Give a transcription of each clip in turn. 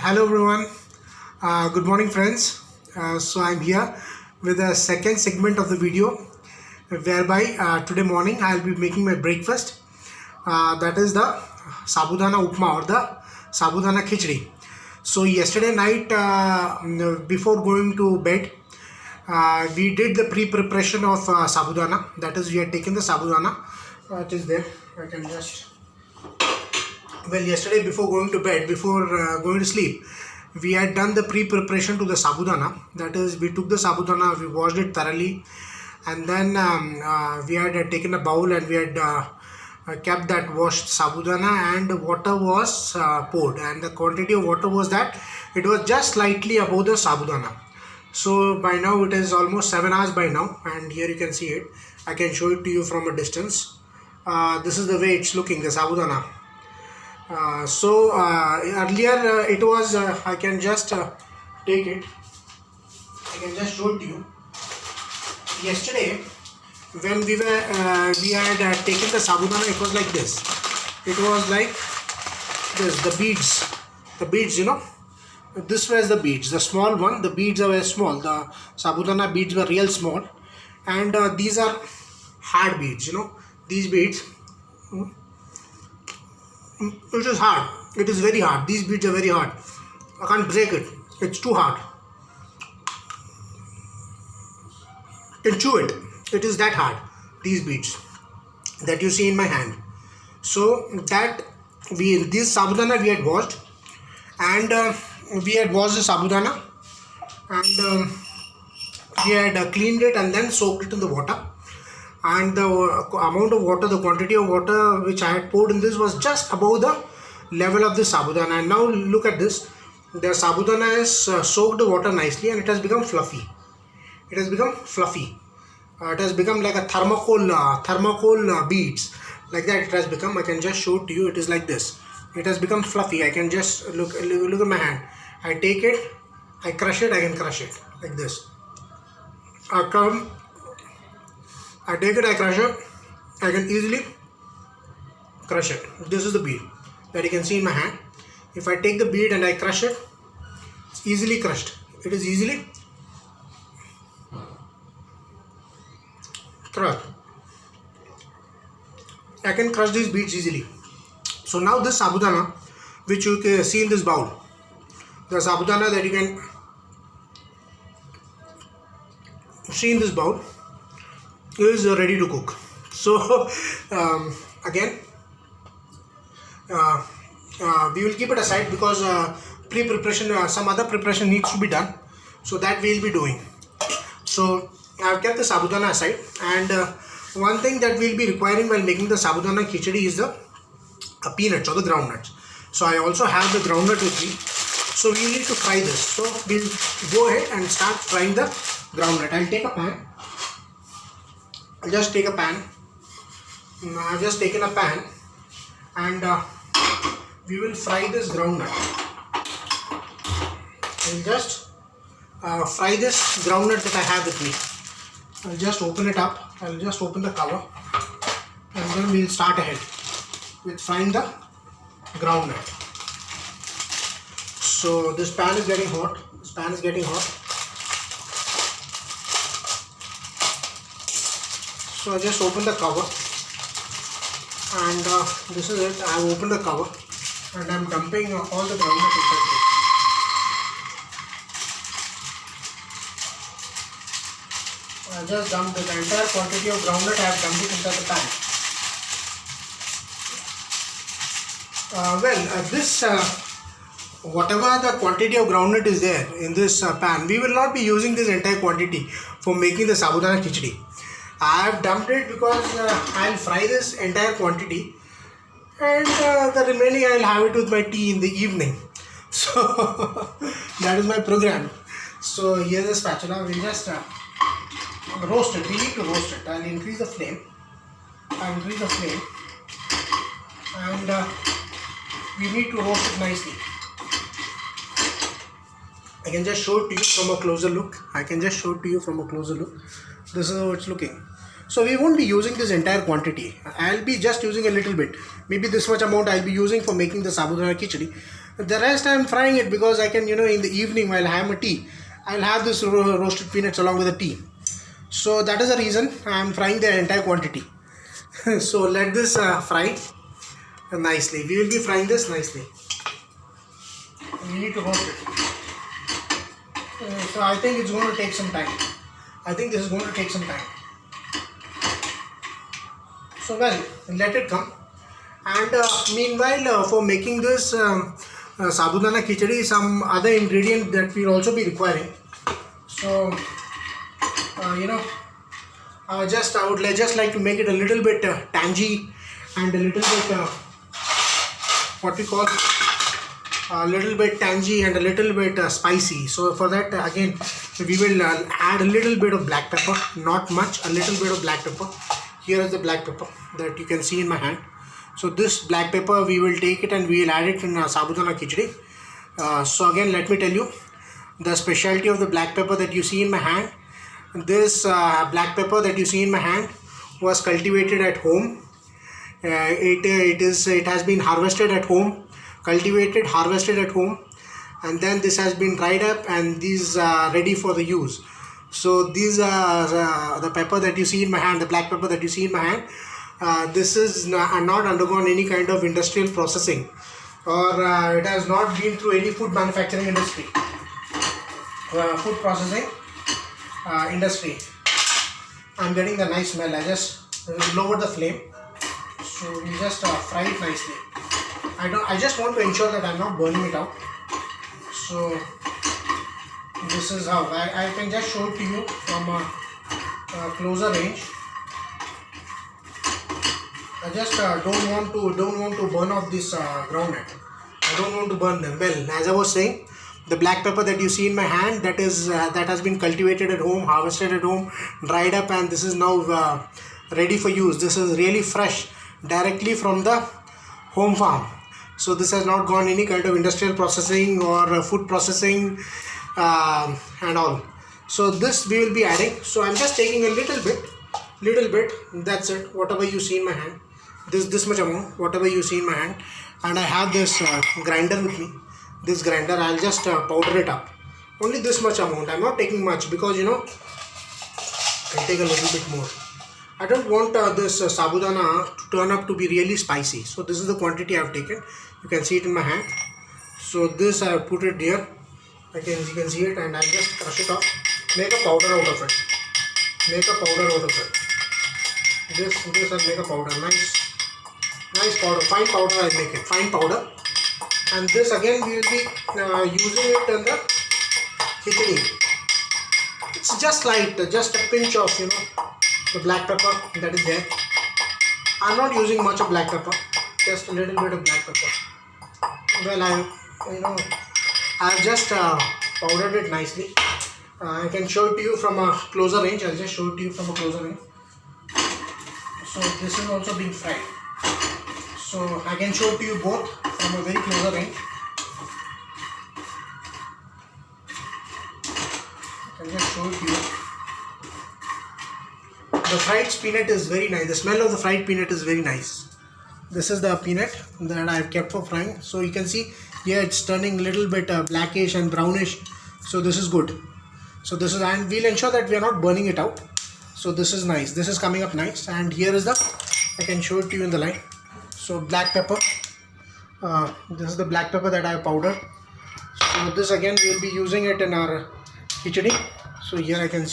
Hello everyone. Good morning friends. So I'm here with the second segment of the video whereby today morning I'll be making my breakfast. That is the sabudana upma or the sabudana khichdi. So yesterday night before going to bed we did the pre-preparation of sabudana. That is, we had taken the sabudana. It is there. I can just yesterday before going to bed, before going to sleep, we had done the pre-preparation to the sabudana. That is, we took the sabudana, we washed it thoroughly, and then we had taken a bowl and we had kept that washed sabudana, and water was poured, and the quantity of water was that it was just slightly above the sabudana. So by now it is almost 7 hours by now, and here you can see it. I can show it to you from a distance. This is the way it's looking, the sabudana. Earlier it was I can just take it, I can just show it to you. Yesterday when we had taken the sabudana, it was like this. It was like this, the beads, you know, this was the beads, the small one. The beads are very small, the sabudana beads were real small, and these are hard beads, you know, these beads. It is hard. It is very hard. These beads are very hard. I can't break it. It's too hard. You can chew it. It is that hard. These beads that you see in my hand. So that this sabudana we had washed, and we had washed the sabudana, and we had cleaned it and then soaked it in the water. And the amount of water, the quantity of water which I had poured in this was just above the level of the sabudana. And now look at this. The sabudana has soaked the water nicely, and it has become fluffy. It has become fluffy. It has become like a thermocol beads. Like that it has become. I can just show it to you. It is like this. It has become fluffy. I can just look at my hand. I take it, I crush it, I can crush it like this. I take it, I crush it, I can easily crush it. This is the bead that you can see in my hand. If I take the bead and I crush it, it's easily crushed. It is easily crushed. I can crush these beads easily. So now this sabudana, which you can see in this bowl, the sabudana that you can see in this bowl, is ready to cook. So again we will keep it aside because pre-preparation, some other preparation needs to be done, so that we will be doing. So I have kept the sabudana aside, and one thing that we will be requiring while making the sabudana khichdi is the peanuts or the groundnuts. So I also have the groundnut with me, so we need to fry this. So we'll go ahead and start frying the groundnut. I'll take a pan. I'll just take a pan. I've just taken a pan, and we will fry this groundnut. I'll just fry this groundnut that I have with me. I'll just open it up. I'll just open the cover, and then we'll start ahead with frying the groundnut. So this pan is getting hot. This pan is getting hot. So I just open the cover, and this is it. I have opened the cover, and I am dumping all the groundnut inside it. I just dumped the entire quantity of groundnut. I have dumped it inside the pan. Whatever the quantity of groundnut is there in this pan, we will not be using this entire quantity for making the sabudana khichdi. I have dumped it because I will fry this entire quantity, and the remaining I will have it with my tea in the evening. So that is my program. So here's the spatula. We will just roast it. We need to roast it. I will increase the flame. And we need to roast it nicely. I can just show it to you from a closer look. This is how it's looking. So we won't be using this entire quantity. I'll be just using a little bit. Maybe this much amount I'll be using for making the sabudana khichdi. The rest I'm frying it because I can, in the evening while I have my tea, I'll have this roasted peanuts along with the tea. So that is the reason I'm frying the entire quantity. So let this fry nicely. We will be frying this nicely. We need to roast it. So I think it's going to take some time. I think this is going to take some time. So well, let it come. And meanwhile, for making this sabudana khichdi, some other ingredient that we'll also be requiring. So I would just like to make it a little bit tangy and a little bit what we call a little bit tangy and a little bit spicy. So for that again we will add a little bit of black pepper, not much, a little bit of black pepper. Here is the black pepper that you can see in my hand. So this black pepper we will take it and we will add it in sabudana khichdi. So again let me tell you the specialty of the black pepper that you see in my hand. This black pepper that you see in my hand was cultivated at home. It has been harvested at home, cultivated, harvested at home, and then this has been dried up and these are ready for the use. So these are the pepper that you see in my hand, the black pepper that you see in my hand. This is not undergone any kind of industrial processing, or it has not been through any food manufacturing industry, food processing industry. I'm getting the nice smell. I just lowered the flame, so we just fry it nicely. I just want to ensure that I'm not burning it out. So this is how I can just show it to you from a closer range. I just don't want to burn off this groundnut. I don't want to burn them. Well, as I was saying, the black pepper that you see in my hand, that has been cultivated at home, harvested at home, dried up, and this is now ready for use. This is really fresh, directly from the home farm. So this has not gone any kind of industrial processing or food processing and all. So this we will be adding. So I'm just taking a little bit. That's it. Whatever you see in my hand, this much amount, whatever you see in my hand, and I have this grinder with me. This grinder, I'll just powder it up. Only this much amount. I'm not taking much because I'll take a little bit more. I don't want this sabudana to turn up to be really spicy. So this is the quantity I've taken. You can see it in my hand. So this I have put it here. You can see it, and I'll just crush it off. Make a powder out of it. This I'll make a powder. Nice powder. Fine powder I'll make it. Fine powder. And this again we will be using it in the khichdi. It's just light, just a pinch of the black pepper that is there. I'm not using much of black pepper, just a little bit of black pepper. Well, I've just powdered it nicely. I can show it to you from a closer range. I'll just show it to you from a closer range. So this is also being fried. So I can show it to you both from a very closer range. I can just show it to you. The fried peanut is very nice. The smell of the fried peanut is very nice. This is the peanut that I have kept for frying. So you can see here it's turning a little bit blackish and brownish. So this is good. So this is, and we'll ensure that we are not burning it out. So this is nice. This is coming up nice. And here is I can show it to you in the light. So black pepper. This is the black pepper that I have powdered. So this again we will be using it in our khichdi. So here you can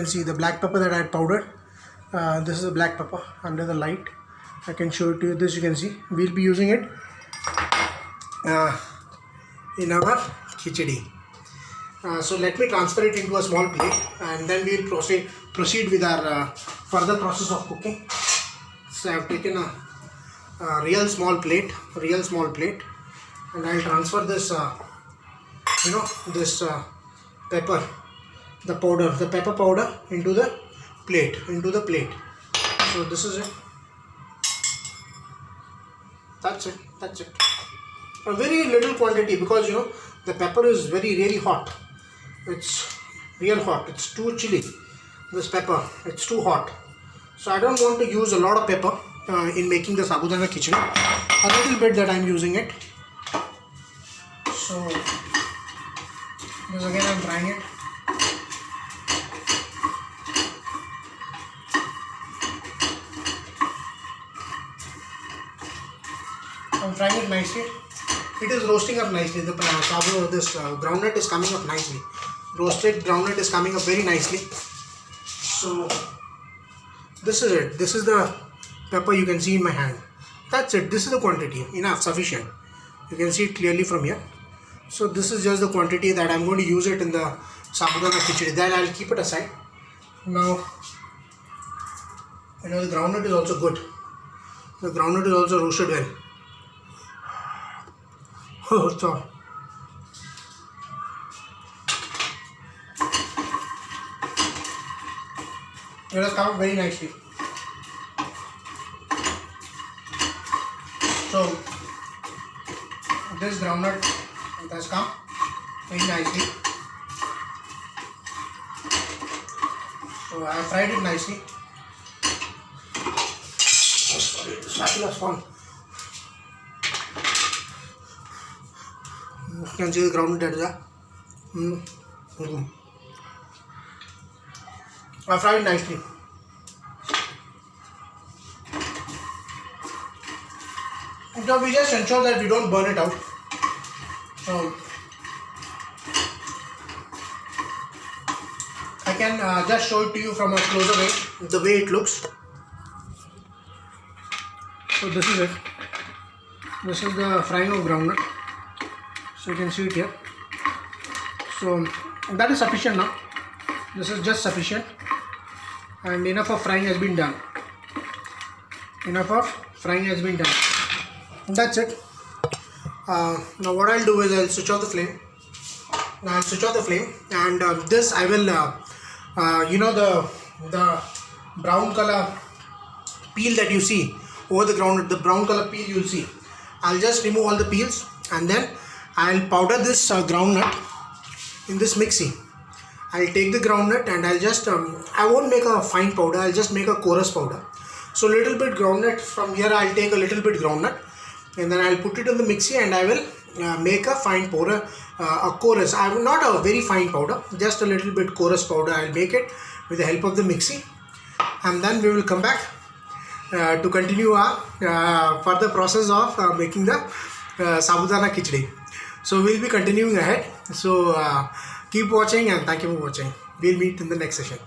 see the black pepper that I had powdered. This is the black pepper under the light. I can show it to you. This you can see. We'll be using it in our khichdi. So let me transfer it into a small plate, and then we will proceed with our further process of cooking. So I have taken a real small plate, and I will transfer this this pepper, the pepper powder into the plate. So this is it. That's it. A very little quantity, because the pepper is really hot. It's real hot. It's too chilly. This pepper, it's too hot. So I don't want to use a lot of pepper in making the sabudana khichdi. A little bit that I'm using it. So this again I'm frying it. I'm frying it nicely. It is roasting up nicely. The groundnut is coming up nicely. Roasted groundnut is coming up very nicely. So this is it. This is the pepper you can see in my hand. That's it. This is the quantity. Enough, sufficient. You can see it clearly from here. So this is just the quantity that I'm going to use it in the sabudana khichdi. Then I'll keep it aside. Now, the groundnut is also good. The groundnut is also roasted well. Oh, so it has come very nicely. So this groundnut, it has come very nicely. So I have fried it nicely. Oh, sorry, the spatula is gone. You can see the groundnut there. I fried it nicely. Now we just ensure that we don't burn it out. So I can just show it to you from a closer way, the way it looks. So this is it. This is the frying of groundnut. So you can see it here. So that is sufficient now. This is just sufficient, and enough of frying has been done. Enough of frying has been done. That's it. Now what I'll do is I'll switch off the flame. Now I'll switch off the flame, and this I will, the brown color peel that you see over the groundnut, the brown color peel you'll see. I'll just remove all the peels, and then I'll powder this groundnut in this mixie. I'll take the groundnut and I'll just, I won't make a fine powder, I'll just make a coarse powder. So little bit groundnut, from here I'll take a little bit groundnut and then I'll put it in the mixie and I will make a fine powder, a coarse, not a very fine powder, just a little bit coarse powder. I'll make it with the help of the mixie, and then we will come back to continue our further process of making the sabudana khichdi. So we'll be continuing ahead. So keep watching and thank you for watching. We'll meet in the next session.